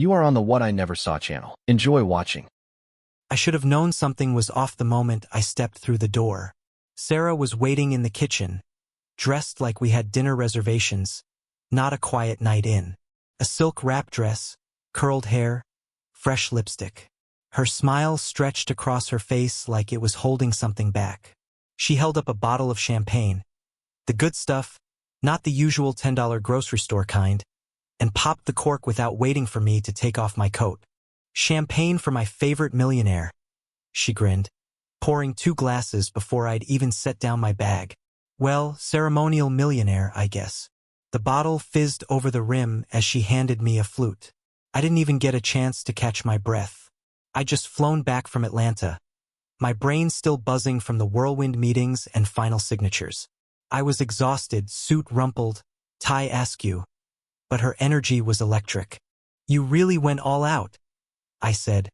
You are on the What I Never Saw channel. Enjoy watching. I should have known something was off the moment I stepped through the door. Sarah was waiting in the kitchen, dressed like we had dinner reservations, not a quiet night in. A silk wrap dress, curled hair, fresh lipstick. Her smile stretched across her face like it was holding something back. She held up a bottle of champagne, the good stuff, not the usual $10 grocery store kind, and popped the cork without waiting for me to take off my coat. "Champagne for my favorite millionaire," she grinned, pouring 2 glasses before I'd even set down my bag. "Well, ceremonial millionaire, I guess." The bottle fizzed over the rim as she handed me a flute. I didn't even get a chance to catch my breath. I'd just flown back from Atlanta, my brain still buzzing from the whirlwind meetings and final signatures. I was exhausted, suit rumpled, tie askew, but her energy was electric. "You really went all out," I said,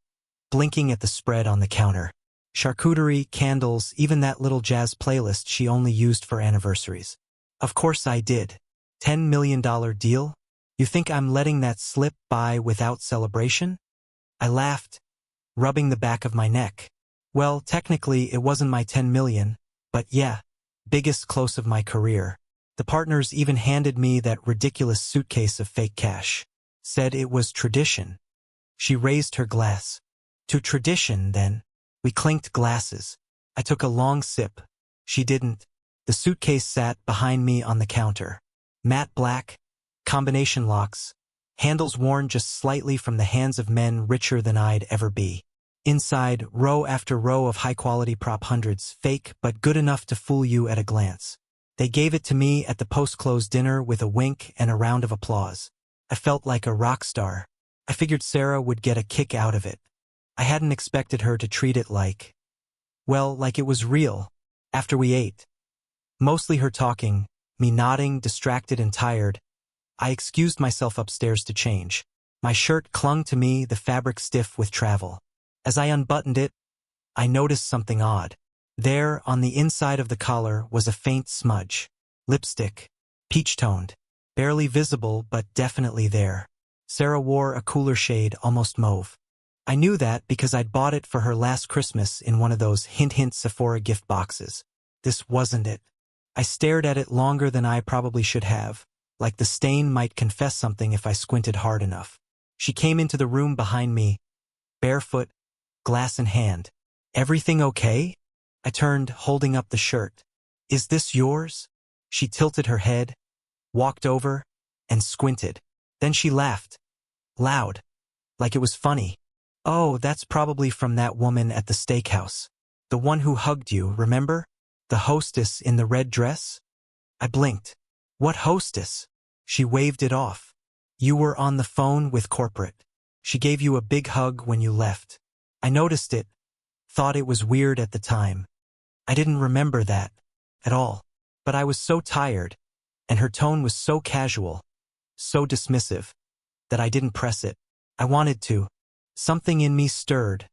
blinking at the spread on the counter. Charcuterie, candles, even that little jazz playlist she only used for anniversaries. Of course I did. $10 million deal? You think I'm letting that slip by without celebration? I laughed, rubbing the back of my neck. Well, technically it wasn't my 10 million, but yeah, biggest close of my career. The partners even handed me that ridiculous suitcase of fake cash. Said it was tradition. She raised her glass. "To tradition, then." We clinked glasses. I took a long sip. She didn't. The suitcase sat behind me on the counter. Matte black, combination locks, handles worn just slightly from the hands of men richer than I'd ever be. Inside, row after row of high-quality prop hundreds, fake but good enough to fool you at a glance. They gave it to me at the post-close dinner with a wink and a round of applause. I felt like a rock star. I figured Sarah would get a kick out of it. I hadn't expected her to treat it like it was real. After we ate, mostly her talking, me nodding, distracted and tired, I excused myself upstairs to change. My shirt clung to me, the fabric stiff with travel. As I unbuttoned it, I noticed something odd. There, on the inside of the collar, was a faint smudge. Lipstick, peach-toned, barely visible but definitely there. Sarah wore a cooler shade, almost mauve. I knew that because I'd bought it for her last Christmas in one of those hint Sephora gift boxes. This wasn't it. I stared at it longer than I probably should have, like the stain might confess something if I squinted hard enough. She came into the room behind me, barefoot, glass in hand. "Everything okay?" I turned, holding up the shirt. "Is this yours?" She tilted her head, walked over, and squinted. Then she laughed. Loud. Like it was funny. "Oh, that's probably from that woman at the steakhouse. The one who hugged you, remember? The hostess in the red dress?" I blinked. "What hostess?" She waved it off. "You were on the phone with corporate. She gave you a big hug when you left." I noticed it, thought it was weird at the time. I didn't remember that at all. But I was so tired, and her tone was so casual, so dismissive, that I didn't press it. I wanted to. Something in me stirred,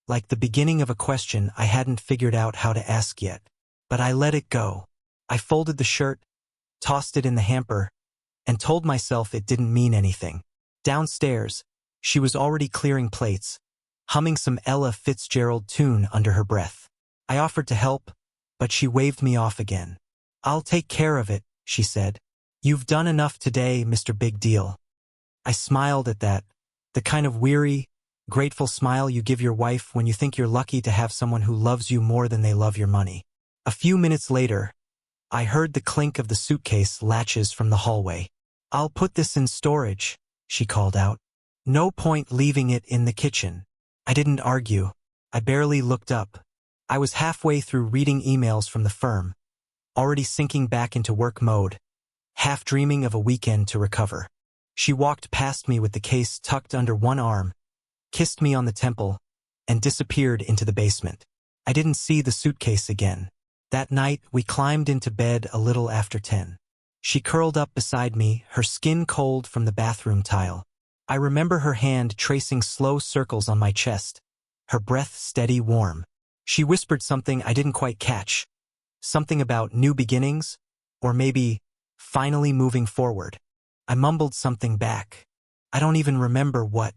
like the beginning of a question I hadn't figured out how to ask yet. But I let it go. I folded the shirt, tossed it in the hamper, and told myself it didn't mean anything. Downstairs, she was already clearing plates, humming some Ella Fitzgerald tune under her breath. I offered to help, but she waved me off again. "I'll take care of it," she said. "You've done enough today, Mr. Big Deal." I smiled at that, the kind of weary, grateful smile you give your wife when you think you're lucky to have someone who loves you more than they love your money. A few minutes later, I heard the clink of the suitcase latches from the hallway. "I'll put this in storage," she called out. "No point leaving it in the kitchen." I didn't argue. I barely looked up. I was halfway through reading emails from the firm, already sinking back into work mode, half dreaming of a weekend to recover. She walked past me with the case tucked under one arm, kissed me on the temple, and disappeared into the basement. I didn't see the suitcase again. That night, we climbed into bed a little after 10. She curled up beside me, her skin cold from the bathroom tile. I remember her hand tracing slow circles on my chest, her breath steady, warm. She whispered something I didn't quite catch. Something about new beginnings, or maybe finally moving forward. I mumbled something back. I don't even remember what.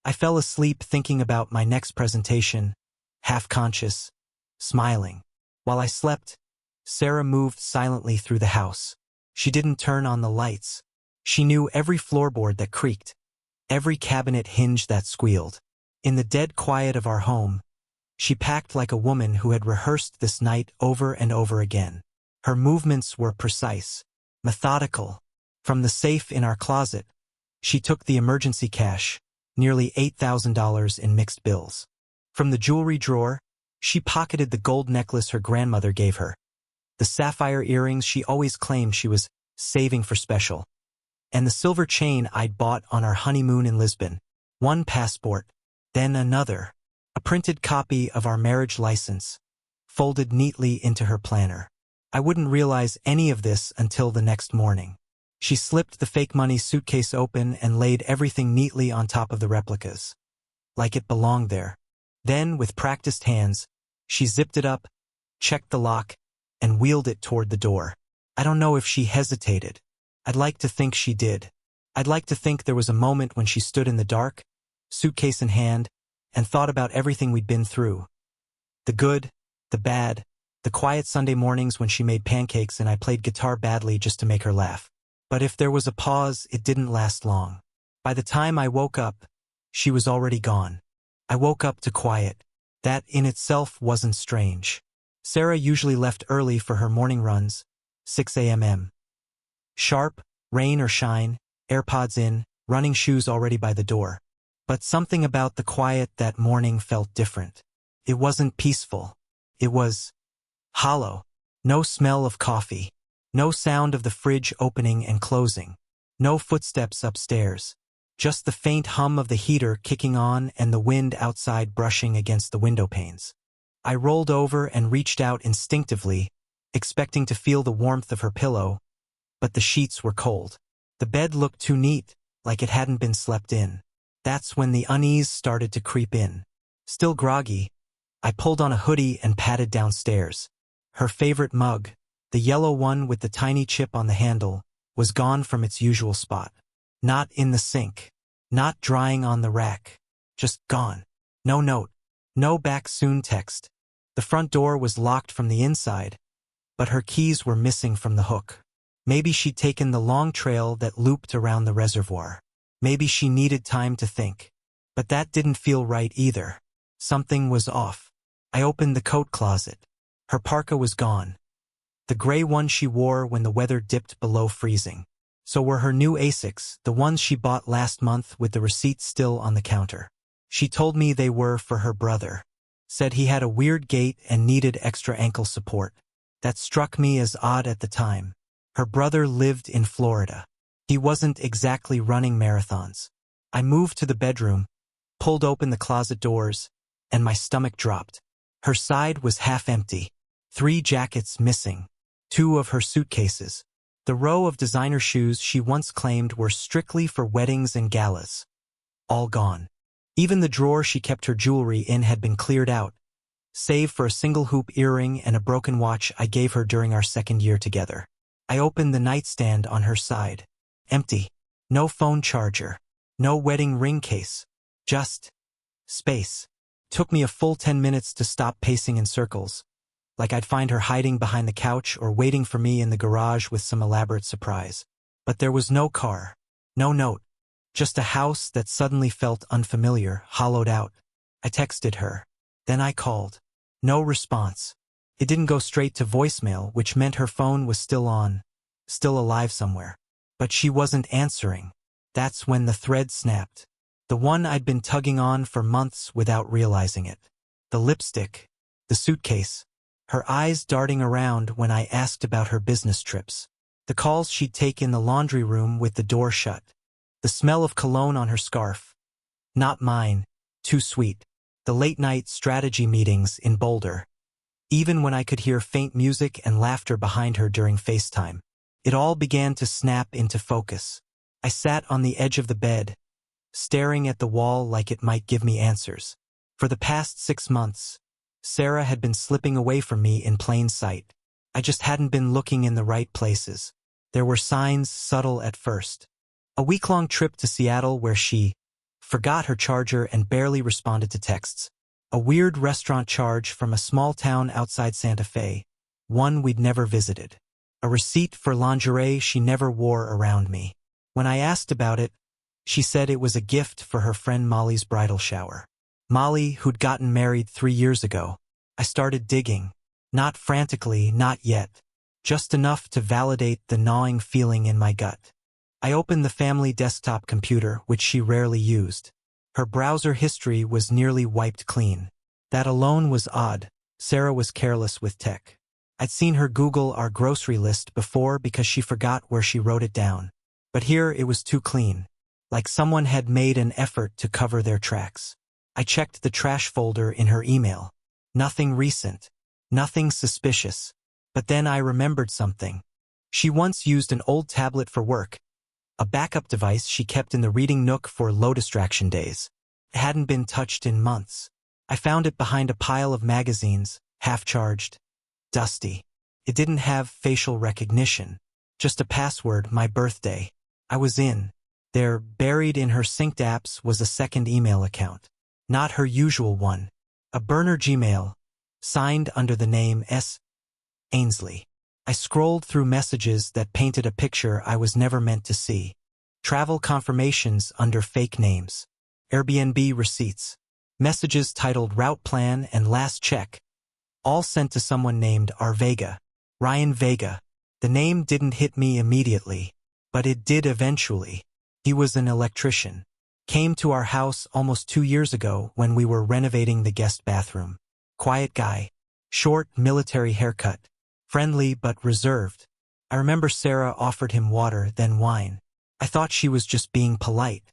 I fell asleep thinking about my next presentation, half-conscious, smiling. While I slept, Sarah moved silently through the house. She didn't turn on the lights. She knew every floorboard that creaked, every cabinet hinge that squealed. In the dead quiet of our home, she packed like a woman who had rehearsed this night over and over again. Her movements were precise, methodical. From the safe in our closet, she took the emergency cash, nearly $8,000 in mixed bills. From the jewelry drawer, she pocketed the gold necklace her grandmother gave her, the sapphire earrings she always claimed she was saving for special, and the silver chain I'd bought on our honeymoon in Lisbon. One passport, then another, a printed copy of our marriage license, folded neatly into her planner. I wouldn't realize any of this until the next morning. She slipped the fake money suitcase open and laid everything neatly on top of the replicas, like it belonged there. Then, with practiced hands, she zipped it up, checked the lock, and wheeled it toward the door. I don't know if she hesitated. I'd like to think she did. I'd like to think there was a moment when she stood in the dark, suitcase in hand, and thought about everything we'd been through. The good, the bad, the quiet Sunday mornings when she made pancakes and I played guitar badly just to make her laugh. But if there was a pause, it didn't last long. By the time I woke up, she was already gone. I woke up to quiet. That in itself wasn't strange. Sarah usually left early for her morning runs, 6 a.m. Sharp, rain or shine, AirPods in, running shoes already by the door. But something about the quiet that morning felt different. It wasn't peaceful. It was hollow. No smell of coffee. No sound of the fridge opening and closing. No footsteps upstairs. Just the faint hum of the heater kicking on and the wind outside brushing against the window panes. I rolled over and reached out instinctively, expecting to feel the warmth of her pillow, but the sheets were cold. The bed looked too neat, like it hadn't been slept in. That's when the unease started to creep in. Still groggy, I pulled on a hoodie and padded downstairs. Her favorite mug, the yellow one with the tiny chip on the handle, was gone from its usual spot. Not in the sink. Not drying on the rack. Just gone. No note. No back soon text. The front door was locked from the inside, but her keys were missing from the hook. Maybe she'd taken the long trail that looped around the reservoir. Maybe she needed time to think. But that didn't feel right either. Something was off. I opened the coat closet. Her parka was gone. The gray one she wore when the weather dipped below freezing. So were her new Asics, the ones she bought last month with the receipt still on the counter. She told me they were for her brother. Said he had a weird gait and needed extra ankle support. That struck me as odd at the time. Her brother lived in Florida. He wasn't exactly running marathons. I moved to the bedroom, pulled open the closet doors, and my stomach dropped. Her side was half empty. 3 jackets missing. 2 of her suitcases. The row of designer shoes she once claimed were strictly for weddings and galas. All gone. Even the drawer she kept her jewelry in had been cleared out, save for a single hoop earring and a broken watch I gave her during our second year together. I opened the nightstand on her side. Empty. No phone charger. No wedding ring case. Just space. Took me a full 10 minutes to stop pacing in circles, like I'd find her hiding behind the couch or waiting for me in the garage with some elaborate surprise. But there was no car. No note. Just a house that suddenly felt unfamiliar, hollowed out. I texted her. Then I called. No response. It didn't go straight to voicemail, which meant her phone was still on, still alive somewhere. But she wasn't answering. That's when the thread snapped. The one I'd been tugging on for months without realizing it. The lipstick. The suitcase. Her eyes darting around when I asked about her business trips. The calls she'd take in the laundry room with the door shut. The smell of cologne on her scarf. Not mine. Too sweet. The late-night strategy meetings in Boulder. Even when I could hear faint music and laughter behind her during FaceTime. It all began to snap into focus. I sat on the edge of the bed, staring at the wall like it might give me answers. For the past 6 months, Sarah had been slipping away from me in plain sight. I just hadn't been looking in the right places. There were signs, subtle at first. A week-long trip to Seattle where she forgot her charger and barely responded to texts. A weird restaurant charge from a small town outside Santa Fe, one we'd never visited. A receipt for lingerie she never wore around me. When I asked about it, she said it was a gift for her friend Molly's bridal shower. Molly, who'd gotten married 3 years ago. I started digging. Not frantically, not yet. Just enough to validate the gnawing feeling in my gut. I opened the family desktop computer, which she rarely used. Her browser history was nearly wiped clean. That alone was odd. Sarah was careless with tech. I'd seen her Google our grocery list before because she forgot where she wrote it down. But here it was too clean. Like someone had made an effort to cover their tracks. I checked the trash folder in her email. Nothing recent. Nothing suspicious. But then I remembered something. She once used an old tablet for work. A backup device she kept in the reading nook for low distraction days. It hadn't been touched in months. I found it behind a pile of magazines, half-charged. Dusty. It didn't have facial recognition. Just a password, my birthday. I was in. There, buried in her synced apps, was a second email account. Not her usual one. A burner Gmail. Signed under the name S. Ainsley. I scrolled through messages that painted a picture I was never meant to see. Travel confirmations under fake names. Airbnb receipts. Messages titled Route Plan and Last Check. All sent to someone named R. Vega. Ryan Vega. The name didn't hit me immediately, but it did eventually. He was an electrician. Came to our house almost 2 years ago when we were renovating the guest bathroom. Quiet guy. Short, military haircut. Friendly but reserved. I remember Sarah offered him water, then wine. I thought she was just being polite.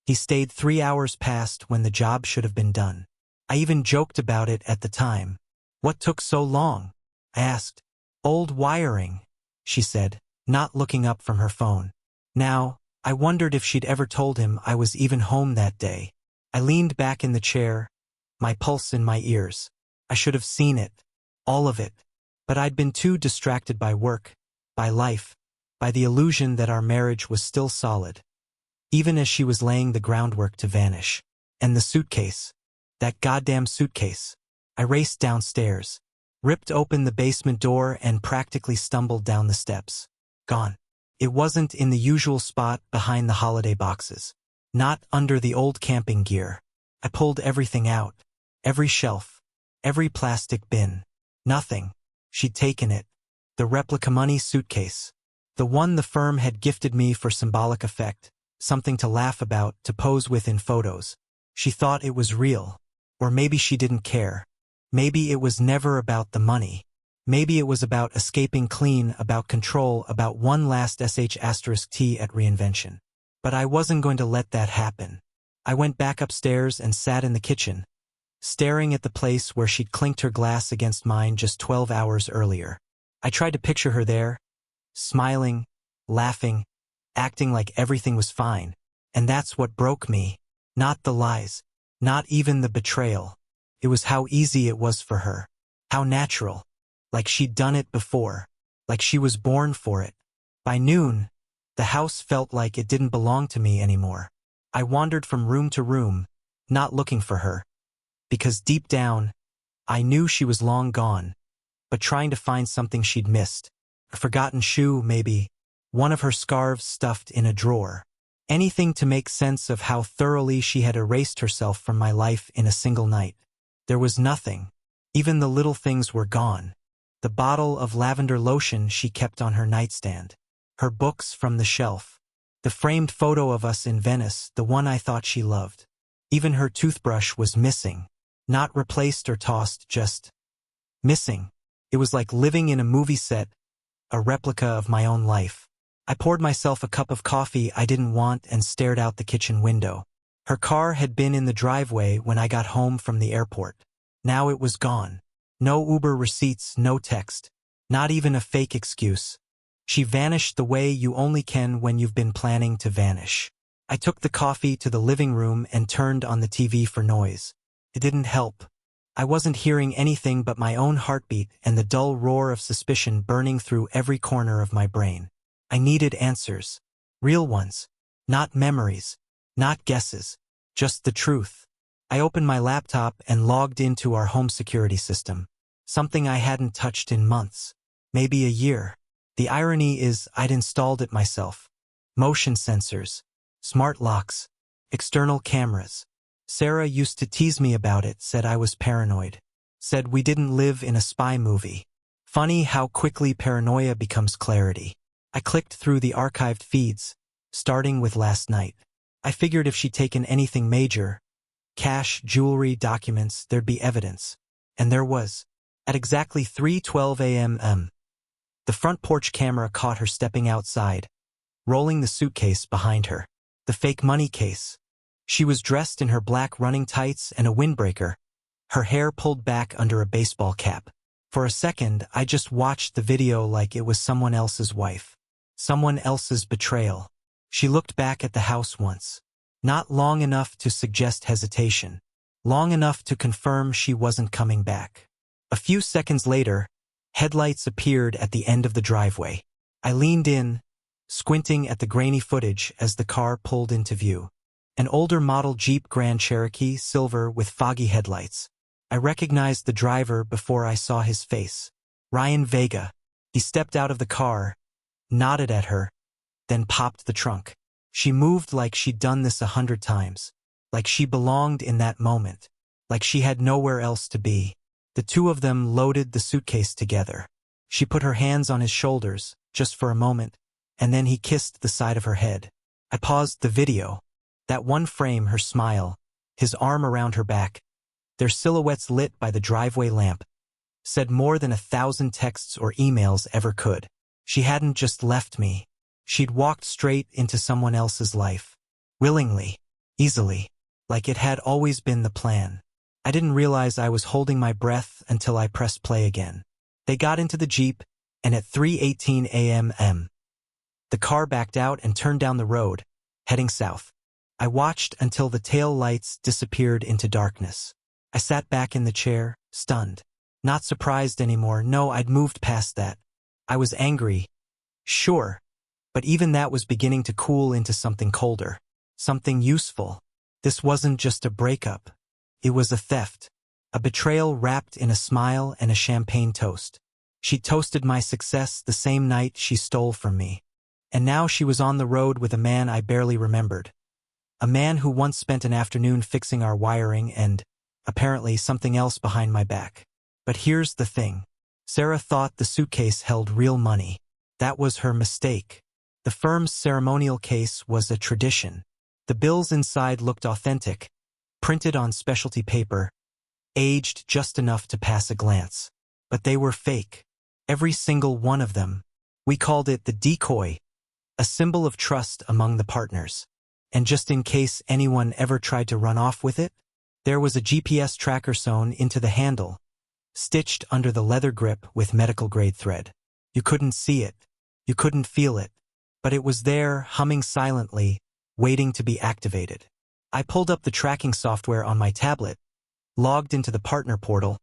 He stayed 3 hours past when the job should have been done. I even joked about it at the time. What took so long? I asked. Old wiring, she said, not looking up from her phone. Now, I wondered if she'd ever told him I was even home that day. I leaned back in the chair, my pulse in my ears. I should have seen it. All of it. But I'd been too distracted by work, by life, by the illusion that our marriage was still solid. Even as she was laying the groundwork to vanish. And the suitcase. That goddamn suitcase. I raced downstairs, ripped open the basement door and practically stumbled down the steps. Gone. It wasn't in the usual spot behind the holiday boxes. Not under the old camping gear. I pulled everything out. Every shelf. Every plastic bin. Nothing. She'd taken it. The replica money suitcase. The one the firm had gifted me for symbolic effect. Something to laugh about, to pose with in photos. She thought it was real. Or maybe she didn't care. Maybe it was never about the money. Maybe it was about escaping clean, about control, about one last sh*t at reinvention. But I wasn't going to let that happen. I went back upstairs and sat in the kitchen, staring at the place where she'd clinked her glass against mine just 12 hours earlier. I tried to picture her there, smiling, laughing, acting like everything was fine. And that's what broke me. Not the lies. Not even the betrayal. It was how easy it was for her. How natural. Like she'd done it before. Like she was born for it. By noon, the house felt like it didn't belong to me anymore. I wandered from room to room, not looking for her. Because deep down, I knew she was long gone, but trying to find something she'd missed. A forgotten shoe, maybe. One of her scarves stuffed in a drawer. Anything to make sense of how thoroughly she had erased herself from my life in a single night. There was nothing. Even the little things were gone. The bottle of lavender lotion she kept on her nightstand. Her books from the shelf. The framed photo of us in Venice, the one I thought she loved. Even her toothbrush was missing. Not replaced or tossed, just missing. It was like living in a movie set, a replica of my own life. I poured myself a cup of coffee I didn't want and stared out the kitchen window. Her car had been in the driveway when I got home from the airport. Now it was gone. No Uber receipts, no text. Not even a fake excuse. She vanished the way you only can when you've been planning to vanish. I took the coffee to the living room and turned on the TV for noise. It didn't help. I wasn't hearing anything but my own heartbeat and the dull roar of suspicion burning through every corner of my brain. I needed answers. Real ones. Not memories, not guesses, just the truth. I opened my laptop and logged into our home security system. Something I hadn't touched in months, maybe a year. The irony is I'd installed it myself. Motion sensors, smart locks, external cameras. Sarah used to tease me about it, said I was paranoid. Said we didn't live in a spy movie. Funny how quickly paranoia becomes clarity. I clicked through the archived feeds, starting with last night. I figured if she'd taken anything major, cash, jewelry, documents, there'd be evidence. And there was. At exactly 3:12 a.m. The front porch camera caught her stepping outside, rolling the suitcase behind her. The fake money case. She was dressed in her black running tights and a windbreaker, her hair pulled back under a baseball cap. For a second, I just watched the video like it was someone else's wife. Someone else's betrayal. She looked back at the house once. Not long enough to suggest hesitation. Long enough to confirm she wasn't coming back. A few seconds later, headlights appeared at the end of the driveway. I leaned in, squinting at the grainy footage as the car pulled into view. An older model Jeep Grand Cherokee, silver with foggy headlights. I recognized the driver before I saw his face. Ryan Vega. He stepped out of the car, nodded at her, then popped the trunk. She moved like she'd done this 100 times. Like she belonged in that moment. Like she had nowhere else to be. The two of them loaded the suitcase together. She put her hands on his shoulders, just for a moment, and then he kissed the side of her head. I paused the video. That one frame, her smile, his arm around her back, their silhouettes lit by the driveway lamp, said more than 1,000 texts or emails ever could. She hadn't just left me. She'd walked straight into someone else's life. Willingly, easily, like it had always been the plan. I didn't realize I was holding my breath until I pressed play again. They got into the Jeep, and at 3:18 a.m. the car backed out and turned down the road, heading south. I watched until the tail lights disappeared into darkness. I sat back in the chair, stunned. Not surprised anymore. No, I'd moved past that. I was angry, sure, but even that was beginning to cool into something colder, something useful. This wasn't just a breakup. It was a theft, a betrayal wrapped in a smile and a champagne toast. She toasted my success the same night she stole from me. And now she was on the road with a man I barely remembered. A man who once spent an afternoon fixing our wiring and, apparently, something else behind my back. But here's the thing. Sarah thought the suitcase held real money. That was her mistake. The firm's ceremonial case was a tradition. The bills inside looked authentic, printed on specialty paper, aged just enough to pass a glance. But they were fake. Every single one of them. We called it the decoy, a symbol of trust among the partners. And just in case anyone ever tried to run off with it, there was a GPS tracker sewn into the handle, stitched under the leather grip with medical-grade thread. You couldn't see it. You couldn't feel it. But it was there, humming silently, waiting to be activated. I pulled up the tracking software on my tablet, logged into the partner portal,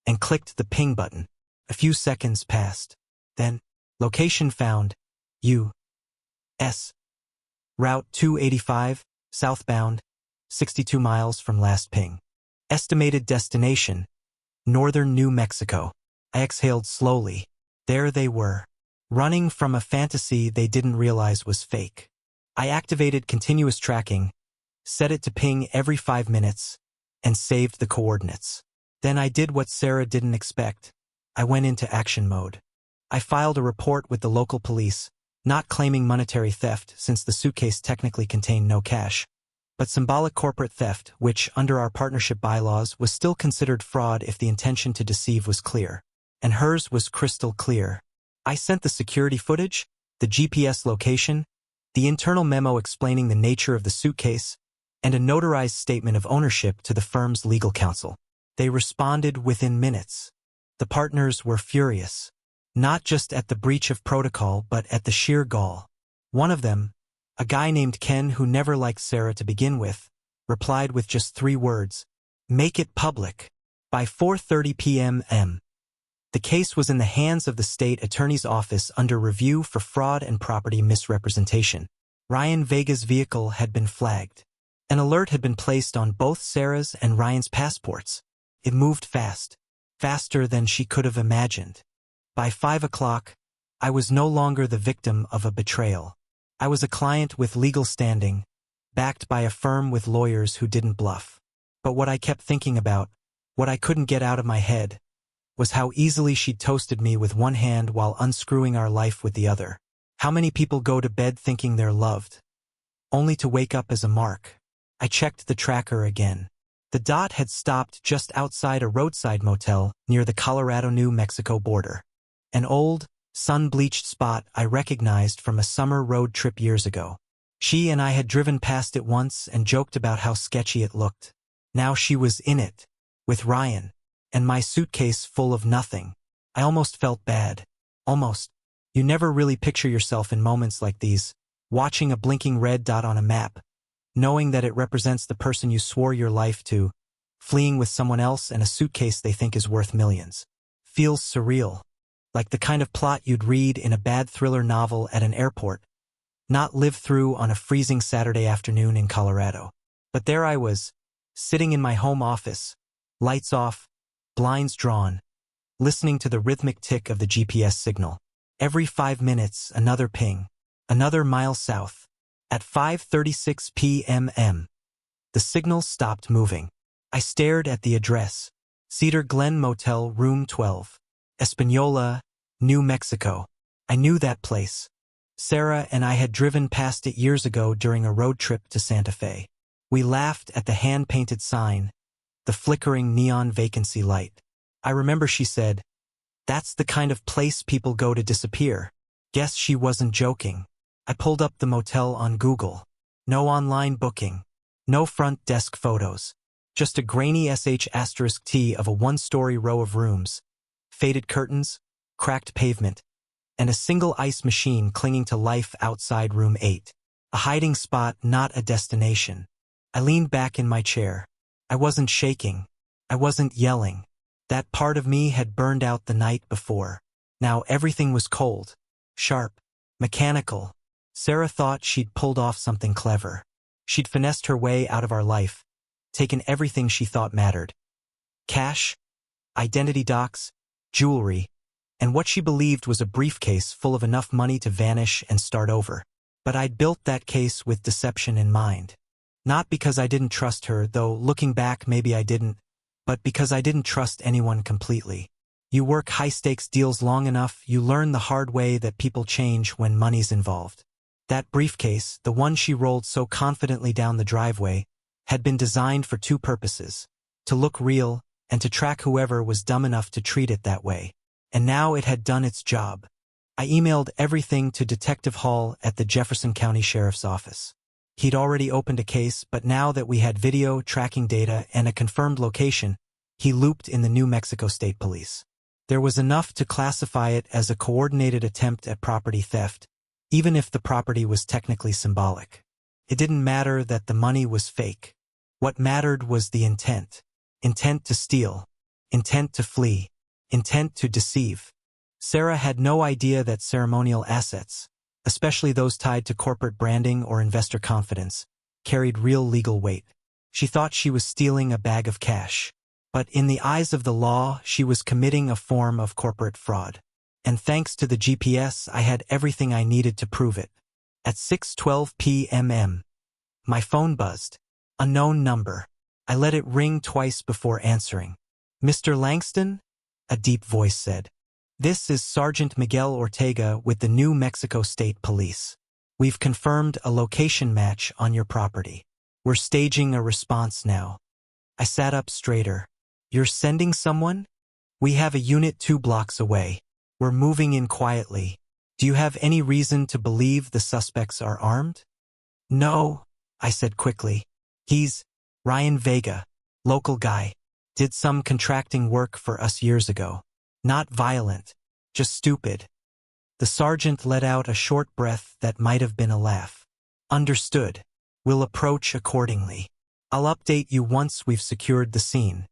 and clicked the ping button. A few seconds passed. Then, location found, U.S. Route 285, southbound, 62 miles from last ping. Estimated destination, northern New Mexico. I exhaled slowly. There they were, running from a fantasy they didn't realize was fake. I activated continuous tracking, set it to ping every 5 minutes, and saved the coordinates. Then I did what Sarah didn't expect. I went into action mode. I filed a report with the local police, not claiming monetary theft since the suitcase technically contained no cash, but symbolic corporate theft, which, under our partnership bylaws, was still considered fraud if the intention to deceive was clear. And hers was crystal clear. I sent the security footage, the GPS location, the internal memo explaining the nature of the suitcase, and a notarized statement of ownership to the firm's legal counsel. They responded within minutes. The partners were furious, not just at the breach of protocol but at the sheer gall. One of them, a guy named Ken who never liked Sarah to begin with, replied with just 3 words, "Make it public." By 4:30 p.m. The case was in the hands of the state attorney's office under review for fraud and property misrepresentation. Ryan Vega's vehicle had been flagged. An alert had been placed on both Sarah's and Ryan's passports. It moved fast, faster than she could have imagined. By 5 o'clock, I was no longer the victim of a betrayal. I was a client with legal standing, backed by a firm with lawyers who didn't bluff. But what I kept thinking about, what I couldn't get out of my head, was how easily she'd toasted me with one hand while unscrewing our life with the other. How many people go to bed thinking they're loved, only to wake up as a mark? I checked the tracker again. The dot had stopped just outside a roadside motel near the Colorado-New Mexico border. An old, sun-bleached spot I recognized from a summer road trip years ago. She and I had driven past it once and joked about how sketchy it looked. Now she was in it, with Ryan, and my suitcase full of nothing. I almost felt bad. Almost. You never really picture yourself in moments like these, watching a blinking red dot on a map, knowing that it represents the person you swore your life to, fleeing with someone else and a suitcase they think is worth millions. Feels surreal. Like the kind of plot you'd read in a bad thriller novel at an airport, not live through on a freezing Saturday afternoon in Colorado. But there I was, sitting in my home office, lights off, blinds drawn, listening to the rhythmic tick of the GPS signal. Every 5 minutes, another ping, another mile south. At 5:36 p.m., the signal stopped moving. I stared at the address. Cedar Glen Motel, Room 12. Espanola, New Mexico. I knew that place. Sarah and I had driven past it years ago during a road trip to Santa Fe. We laughed at the hand-painted sign, the flickering neon vacancy light. I remember she said, "That's the kind of place people go to disappear." Guess she wasn't joking. I pulled up the motel on Google. No online booking. No front desk photos. Just a grainy sh*T of a one-story row of rooms. Faded curtains, cracked pavement, and a single ice machine clinging to life outside room 8. A hiding spot, not a destination. I leaned back in my chair. I wasn't shaking. I wasn't yelling. That part of me had burned out the night before. Now everything was cold, sharp, mechanical. Sarah thought she'd pulled off something clever. She'd finessed her way out of our life, taken everything she thought mattered. Cash, identity docs, jewelry, and what she believed was a briefcase full of enough money to vanish and start over. But I'd built that case with deception in mind. Not because I didn't trust her, though looking back maybe I didn't, but because I didn't trust anyone completely. You work high-stakes deals long enough, you learn the hard way that people change when money's involved. That briefcase, the one she rolled so confidently down the driveway, had been designed for two purposes: to look real and to track whoever was dumb enough to treat it that way. And now it had done its job. I emailed everything to Detective Hall at the Jefferson County Sheriff's Office. He'd already opened a case, but now that we had video, tracking data, and a confirmed location, he looped in the New Mexico State Police. There was enough to classify it as a coordinated attempt at property theft, even if the property was technically symbolic. It didn't matter that the money was fake. What mattered was the intent. Intent to steal. Intent to flee. Intent to deceive. Sarah had no idea that ceremonial assets, especially those tied to corporate branding or investor confidence, carried real legal weight. She thought she was stealing a bag of cash. But in the eyes of the law, she was committing a form of corporate fraud. And thanks to the GPS, I had everything I needed to prove it. At 6:12 p.m., my phone buzzed. Unknown number. I let it ring twice before answering. "Mr. Langston?" a deep voice said. "This is Sergeant Miguel Ortega with the New Mexico State Police. We've confirmed a location match on your property. We're staging a response now." I sat up straighter. "You're sending someone?" "We have a unit 2 blocks away. We're moving in quietly. Do you have any reason to believe the suspects are armed?" "No," I said quickly. "He's Ryan Vega, local guy. Did some contracting work for us years ago. Not violent, just stupid." The sergeant let out a short breath that might have been a laugh. "Understood. We'll approach accordingly. I'll update you once we've secured the scene."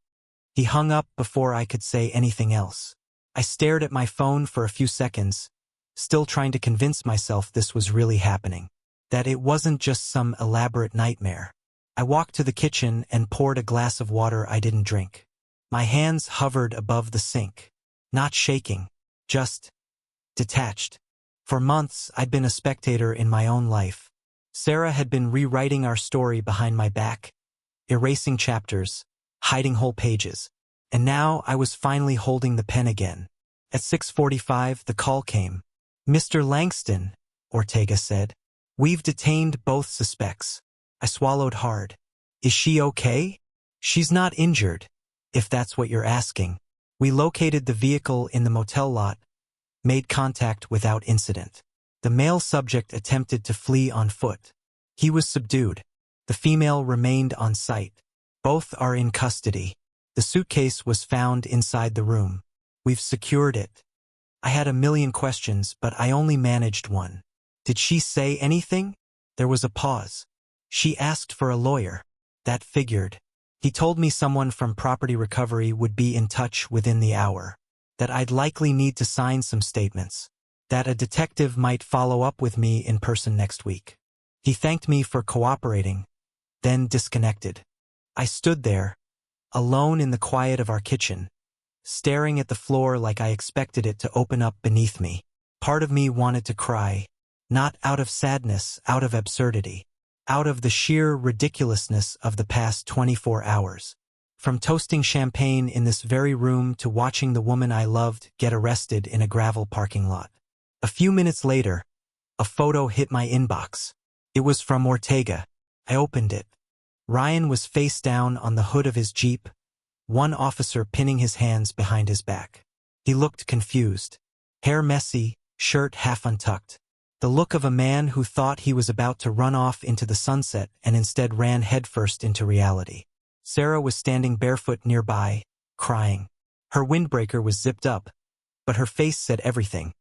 He hung up before I could say anything else. I stared at my phone for a few seconds, still trying to convince myself this was really happening. that it wasn't just some elaborate nightmare. I walked to the kitchen and poured a glass of water I didn't drink. My hands hovered above the sink. Not shaking, just detached. For months, I'd been a spectator in my own life. Sarah had been rewriting our story behind my back, erasing chapters, hiding whole pages. And now I was finally holding the pen again. At 6:45, the call came. "Mr. Langston," Ortega said. "We've detained both suspects." I swallowed hard. "Is she okay?" "She's not injured, if that's what you're asking. We located the vehicle in the motel lot, made contact without incident. The male subject attempted to flee on foot. He was subdued. The female remained on site. Both are in custody. The suitcase was found inside the room. We've secured it." I had a million questions, but I only managed one. "Did she say anything?" There was a pause. "She asked for a lawyer." That figured. He told me someone from property recovery would be in touch within the hour. That I'd likely need to sign some statements. That a detective might follow up with me in person next week. He thanked me for cooperating, then disconnected. I stood there, alone in the quiet of our kitchen, staring at the floor like I expected it to open up beneath me. Part of me wanted to cry, not out of sadness, out of absurdity, out of the sheer ridiculousness of the past 24 hours. From toasting champagne in this very room to watching the woman I loved get arrested in a gravel parking lot. A few minutes later, a photo hit my inbox. It was from Ortega. I opened it. Ryan was face down on the hood of his Jeep, one officer pinning his hands behind his back. He looked confused. Hair messy, shirt half untucked. The look of a man who thought he was about to run off into the sunset and instead ran headfirst into reality. Sarah was standing barefoot nearby, crying. Her windbreaker was zipped up, but her face said everything.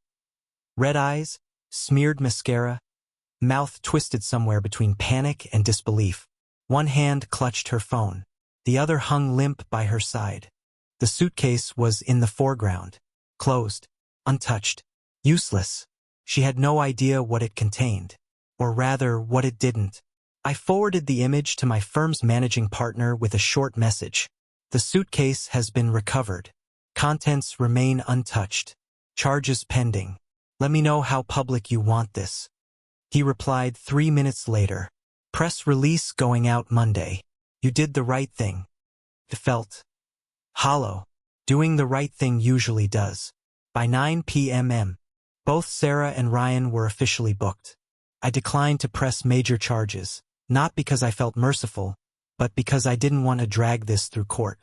Red eyes, smeared mascara, mouth twisted somewhere between panic and disbelief. One hand clutched her phone. The other hung limp by her side. The suitcase was in the foreground, closed, untouched, useless. She had no idea what it contained, or rather what it didn't. I forwarded the image to my firm's managing partner with a short message. "The suitcase has been recovered. Contents remain untouched. Charges pending. Let me know how public you want this." He replied 3 minutes later. "Press release going out Monday. You did the right thing." It felt hollow. Doing the right thing usually does. By 9 p.m. both Sarah and Ryan were officially booked. I declined to press major charges, not because I felt merciful, but because I didn't want to drag this through court.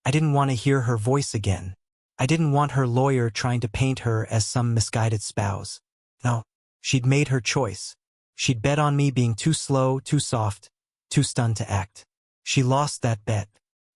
I didn't want to hear her voice again. I didn't want her lawyer trying to paint her as some misguided spouse. No, she'd made her choice. She'd bet on me being too slow, too soft, too stunned to act. She lost that bet.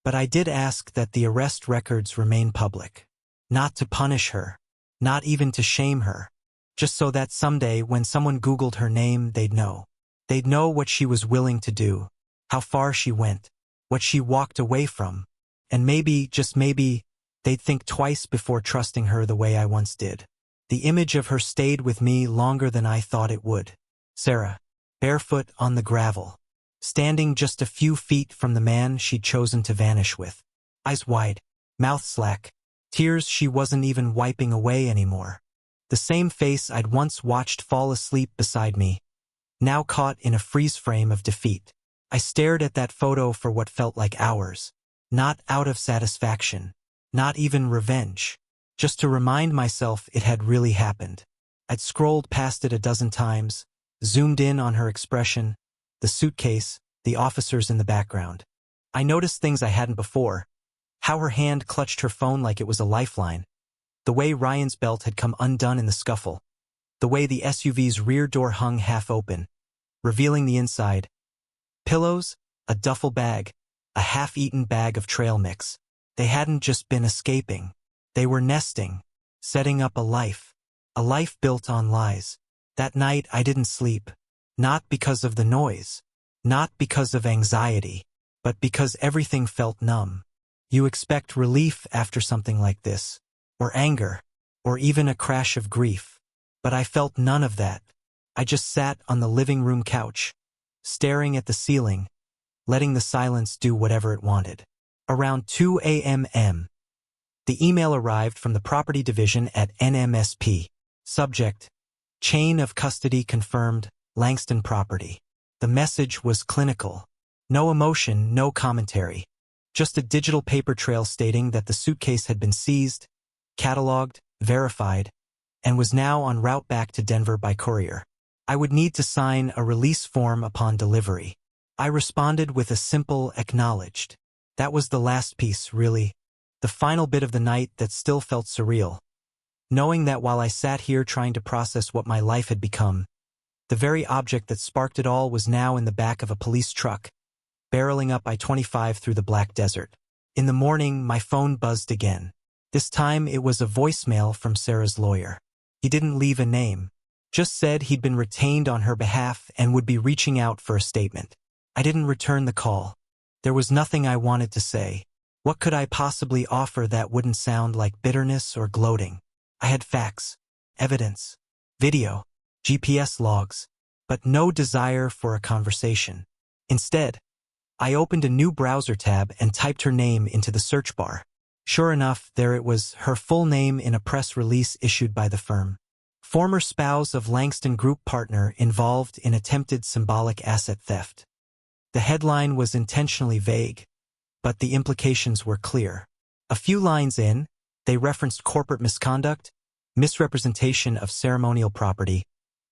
But I did ask that the arrest records remain public. Not to punish her. Not even to shame her. Just so that someday when someone Googled her name, they'd know. They'd know what she was willing to do, how far she went, what she walked away from. And maybe, just maybe, they'd think twice before trusting her the way I once did. The image of her stayed with me longer than I thought it would. Sarah, barefoot on the gravel, standing just a few feet from the man she'd chosen to vanish with. Eyes wide, mouth slack, tears she wasn't even wiping away anymore. The same face I'd once watched fall asleep beside me, now caught in a freeze frame of defeat. I stared at that photo for what felt like hours, not out of satisfaction, not even revenge, just to remind myself it had really happened. I'd scrolled past it a dozen times, zoomed in on her expression, the suitcase, the officers in the background. I noticed things I hadn't before. How her hand clutched her phone like it was a lifeline. The way Ryan's belt had come undone in the scuffle. The way the SUV's rear door hung half open, revealing the inside. Pillows, a duffel bag, a half-eaten bag of trail mix. They hadn't just been escaping. They were nesting, setting up a life built on lies. That night I didn't sleep, not because of the noise, not because of anxiety, but because everything felt numb. You expect relief after something like this, or anger, or even a crash of grief. But I felt none of that. I just sat on the living room couch, staring at the ceiling, letting the silence do whatever it wanted. Around 2 a.m., the email arrived from the property division at NMSP. Subject: Chain of custody confirmed, Langston property. The message was clinical. No emotion, no commentary. Just a digital paper trail stating that the suitcase had been seized, cataloged, verified, and was now en route back to Denver by courier. I would need to sign a release form upon delivery. I responded with a simple acknowledged. That was the last piece, really. The final bit of the night that still felt surreal. Knowing that while I sat here trying to process what my life had become, the very object that sparked it all was now in the back of a police truck, barreling up I-25 through the black desert. In the morning, my phone buzzed again. This time it was a voicemail from Sarah's lawyer. He didn't leave a name, just said he'd been retained on her behalf and would be reaching out for a statement. I didn't return the call. There was nothing I wanted to say. What could I possibly offer that wouldn't sound like bitterness or gloating? I had facts, evidence, video, GPS logs, but no desire for a conversation. Instead, I opened a new browser tab and typed her name into the search bar. Sure enough, there it was, her full name in a press release issued by the firm. Former spouse of Langston Group partner involved in attempted symbolic asset theft. The headline was intentionally vague, but the implications were clear. A few lines in, they referenced corporate misconduct, misrepresentation of ceremonial property,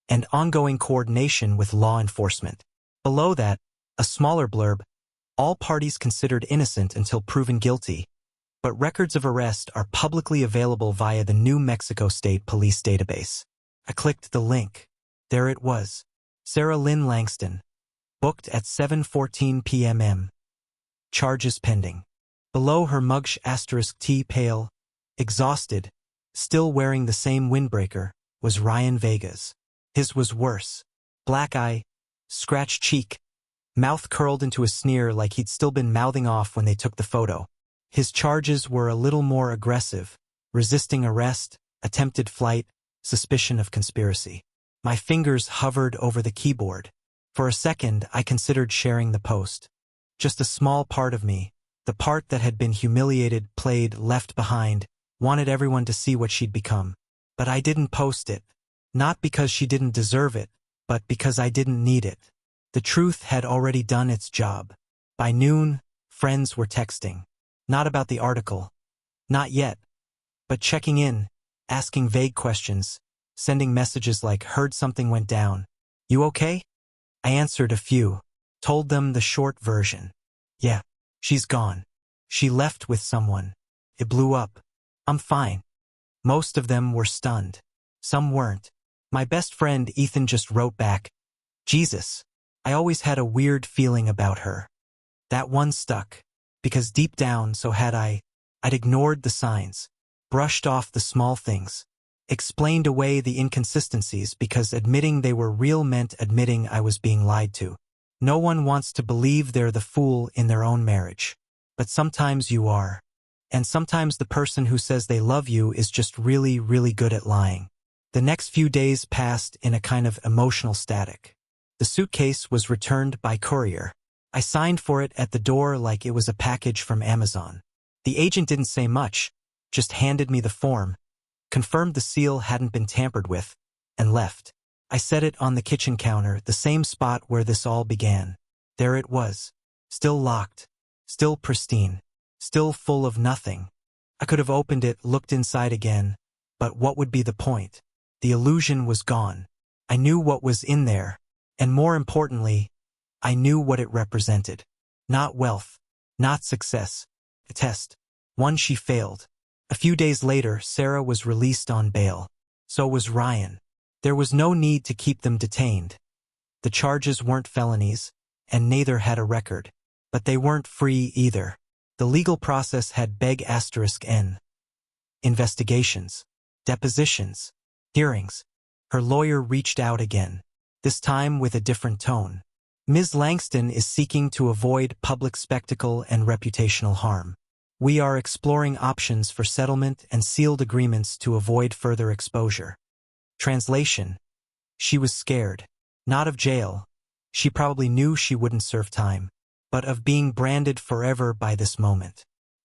and ongoing coordination with law enforcement. Below that, a smaller blurb, all parties considered innocent until proven guilty, but records of arrest are publicly available via the New Mexico State Police database. I clicked the link. There it was. Sarah Lynn Langston. Booked at 7:14 p.m. Charges pending. Below her mugsh *T pale, exhausted, still wearing the same windbreaker, was Ryan Vegas. His was worse. Black eye, scratched cheek, mouth curled into a sneer like he'd still been mouthing off when they took the photo. His charges were a little more aggressive: resisting arrest, attempted flight, suspicion of conspiracy. My fingers hovered over the keyboard. For a second, I considered sharing the post. Just a small part of me, the part that had been humiliated, played, left behind, wanted everyone to see what she'd become. But I didn't post it. Not because she didn't deserve it, but because I didn't need it. The truth had already done its job. By noon, friends were texting. Not about the article. Not yet. But checking in, asking vague questions, sending messages like, "Heard something went down. You okay?" I answered a few, told them the short version. Yeah, she's gone. She left with someone. It blew up. I'm fine. Most of them were stunned. Some weren't. My best friend Ethan just wrote back, "Jesus, I always had a weird feeling about her." That one stuck, because deep down, so had I. I'd ignored the signs, brushed off the small things, explained away the inconsistencies because admitting they were real meant admitting I was being lied to. No one wants to believe they're the fool in their own marriage. But sometimes you are. And sometimes the person who says they love you is just really, really good at lying. The next few days passed in a kind of emotional static. The suitcase was returned by courier. I signed for it at the door like it was a package from Amazon. The agent didn't say much, just handed me the form, confirmed the seal hadn't been tampered with, and left. I set it on the kitchen counter, the same spot where this all began. There it was, still locked, still pristine, still full of nothing. I could have opened it, looked inside again, but what would be the point? The illusion was gone. I knew what was in there, and more importantly, I knew what it represented. Not wealth, not success, a test, one she failed. A few days later, Sarah was released on bail. So was Ryan. There was no need to keep them detained. The charges weren't felonies, and neither had a record. But they weren't free either. The legal process had big *N. Investigations, depositions, hearings. Her lawyer reached out again, this time with a different tone. Ms. Langston is seeking to avoid public spectacle and reputational harm. We are exploring options for settlement and sealed agreements to avoid further exposure. Translation: She was scared. Not of jail. She probably knew she wouldn't serve time. But of being branded forever by this moment.